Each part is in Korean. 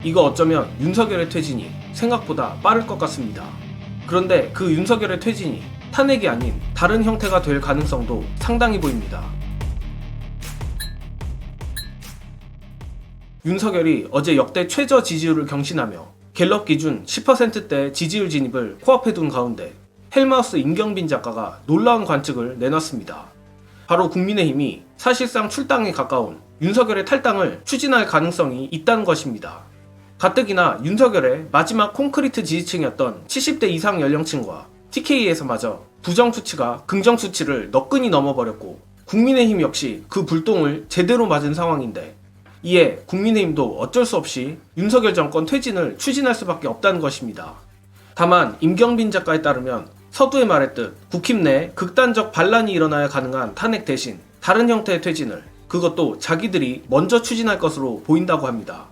이거 어쩌면 윤석열의 퇴진이 생각보다 빠를 것 같습니다. 그런데 그 윤석열의 퇴진이 탄핵이 아닌 다른 형태가 될 가능성도 상당히 보입니다. 윤석열이 어제 역대 최저 지지율을 경신하며 갤럽 기준 10%대 지지율 진입을 코앞에 둔 가운데 헬마우스 임경빈 작가가 놀라운 관측을 내놨습니다. 바로 국민의힘이 사실상 출당에 가까운 윤석열의 탈당을 추진할 가능성이 있다는 것입니다. 가뜩이나 윤석열의 마지막 콘크리트 지지층이었던 70대 이상 연령층과 TK에서마저 부정 수치가 긍정 수치를 너끈히 넘어버렸고 국민의힘 역시 그 불똥을 제대로 맞은 상황인데 이에 국민의힘도 어쩔 수 없이 윤석열 정권 퇴진을 추진할 수밖에 없다는 것입니다. 다만 임경빈 작가에 따르면 서두에 말했듯 국힘 내 극단적 반란이 일어나야 가능한 탄핵 대신 다른 형태의 퇴진을 그것도 자기들이 먼저 추진할 것으로 보인다고 합니다.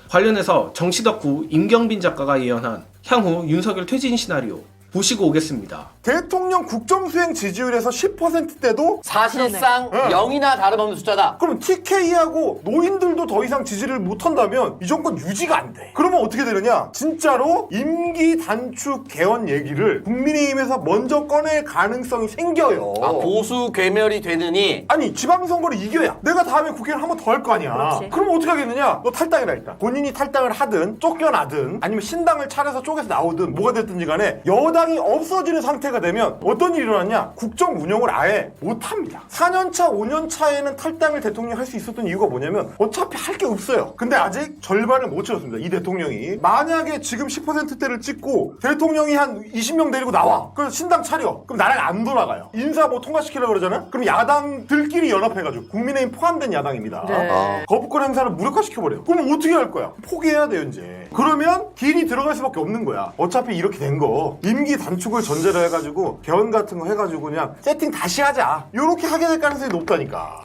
관련해서 정치덕후 임경빈 작가가 예언한 향후 윤석열 퇴진 시나리오 보시고 오겠습니다. 대통령 국정수행 지지율에서 10%대도 사실상 0이나 다름없는 숫자다. 그럼 TK하고 노인들도 더 이상 지지를 못한다면 이 정권 유지가 안 돼. 그러면 어떻게 되느냐? 진짜로 임기 단축 개헌 얘기를 국민의힘에서 먼저 꺼낼 가능성이 생겨요. 보수 괴멸이 되느니 아니 지방선거를 이겨야 내가 다음에 국회를 한 번 더 할 거 아니야. 그렇지. 그럼 어떻게 하겠느냐? 너 탈당이라 일단. 본인이 탈당을 하든 쫓겨나든 아니면 신당을 차려서 쪼개서 나오든 뭐가 됐든지 간에 여당이 없어지는 상태가 되면 어떤 일이 일어났냐? 국정 운영을 아예 못합니다. 4년차 5년차에는 탈당을 대통령이 할 수 있었던 이유가 뭐냐면 어차피 할 게 없어요. 근데 아직 절반을 못 채웠습니다. 이 대통령이. 만약에 지금 10%대를 찍고 대통령이 한 20명 데리고 나와. 그래서 신당 차려. 그럼 나라가 안 돌아가요. 인사 뭐 통과시키려고 그러잖아? 그럼 야당들끼리 연합해가지고 국민의힘 포함된 야당입니다. 네. 거부권 행사를 무력화시켜버려요. 그럼 어떻게 할 거야? 포기해야 돼요 이제. 그러면 딜이 들어갈 수밖에 없는 거야. 어차피 이렇게 된 거 임기 단축을 전제로 해가지고 개헌 같은 거 해가지고 그냥 세팅 다시 하자. 요렇게 하게 될 가능성이 높다니까.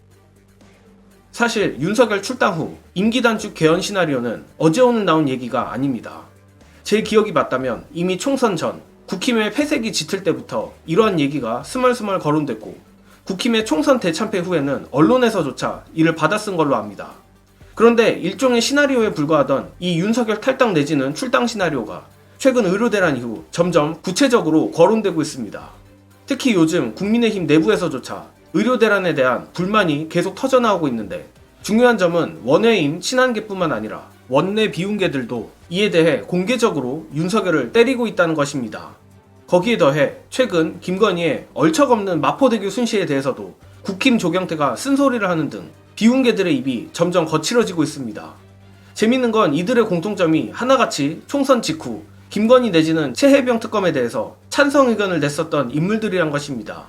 사실 윤석열 출당 후 임기 단축 개헌 시나리오는 어제 오늘 나온 얘기가 아닙니다. 제 기억이 맞다면 이미 총선 전 국힘의 패색이 짙을 때부터 이러한 얘기가 스멀스멀 거론됐고 국힘의 총선 대참패 후에는 언론에서조차 이를 받아쓴 걸로 압니다. 그런데 일종의 시나리오에 불과하던 이 윤석열 탈당 내지는 출당 시나리오가 최근 의료대란 이후 점점 구체적으로 거론되고 있습니다. 특히 요즘 국민의힘 내부에서조차 의료대란에 대한 불만이 계속 터져나오고 있는데 중요한 점은 원외인 친한계뿐만 아니라 원내 비운계들도 이에 대해 공개적으로 윤석열을 때리고 있다는 것입니다. 거기에 더해 최근 김건희의 얼척없는 마포대교 순시에 대해서도 국힘 조경태가 쓴소리를 하는 등 비운계들의 입이 점점 거칠어지고 있습니다. 재밌는 건 이들의 공통점이 하나같이 총선 직후 김건희 내지는 최혜병 특검에 대해서 찬성 의견을 냈었던 인물들이란 것입니다.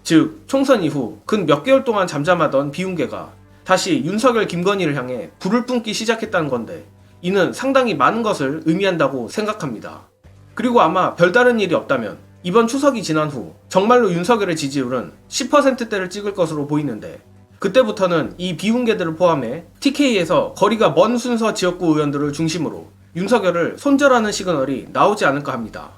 즉 총선 이후 근 몇 개월 동안 잠잠하던 비운계가 다시 윤석열 김건희를 향해 불을 뿜기 시작했다는 건데 이는 상당히 많은 것을 의미한다고 생각합니다. 그리고 아마 별다른 일이 없다면 이번 추석이 지난 후 정말로 윤석열의 지지율은 10%대를 찍을 것으로 보이는데 그때부터는 이 비운계들을 포함해 TK에서 거리가 먼 순서 지역구 의원들을 중심으로 윤석열을 손절하는 시그널이 나오지 않을까 합니다.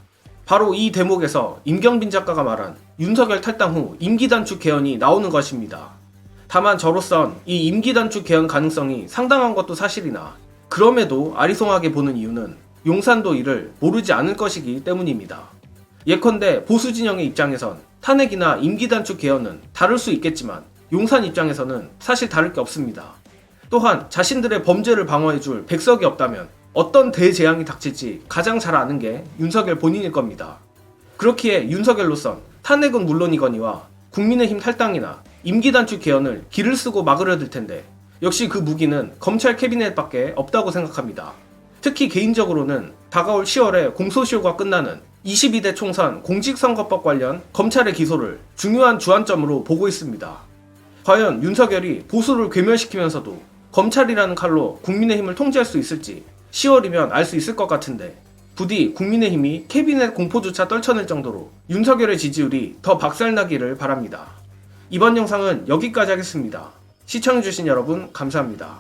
바로 이 대목에서 임경빈 작가가 말한 윤석열 탈당 후 임기 단축 개헌이 나오는 것입니다. 다만 저로선 이 임기 단축 개헌 가능성이 상당한 것도 사실이나 그럼에도 아리송하게 보는 이유는 용산도 이를 모르지 않을 것이기 때문입니다. 예컨대 보수 진영의 입장에선 탄핵이나 임기 단축 개헌은 다를 수 있겠지만 용산 입장에서는 사실 다를 게 없습니다. 또한 자신들의 범죄를 방어해줄 백석이 없다면 어떤 대재앙이 닥칠지 가장 잘 아는 게 윤석열 본인일 겁니다. 그렇기에 윤석열로선 탄핵은 물론이거니와 국민의힘 탈당이나 임기 단축 개헌을 기를 쓰고 막으려 들 텐데 역시 그 무기는 검찰 캐비넷밖에 없다고 생각합니다. 특히 개인적으로는 다가올 10월에 공소시효가 끝나는 22대 총선 공직선거법 관련 검찰의 기소를 중요한 주안점으로 보고 있습니다. 과연 윤석열이 보수를 괴멸시키면서도 검찰이라는 칼로 국민의힘을 통제할 수 있을지 10월이면 알 수 있을 것 같은데 부디 국민의힘이 캐비넷 공포조차 떨쳐낼 정도로 윤석열의 지지율이 더 박살나기를 바랍니다. 이번 영상은 여기까지 하겠습니다. 시청해주신 여러분 감사합니다.